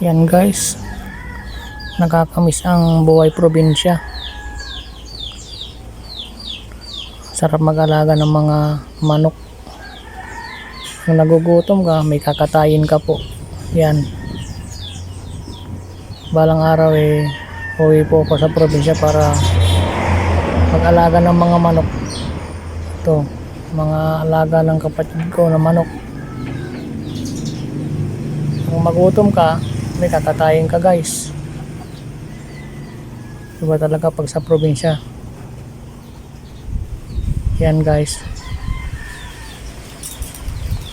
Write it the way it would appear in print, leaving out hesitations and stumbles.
Yan guys, nakakamiss ang buhay probinsya. Sarap mag-alaga ng mga manok. Kung nagugutom ka, may kakatayin ka po. Yan. Balang araw uwi po ako sa probinsya para mag-alaga ng mga manok. Ito, mga alaga ng kapatid ko na manok. Kung magutom ka, may kakatayin ka guys. Iba talaga pag sa probinsya. Yan guys.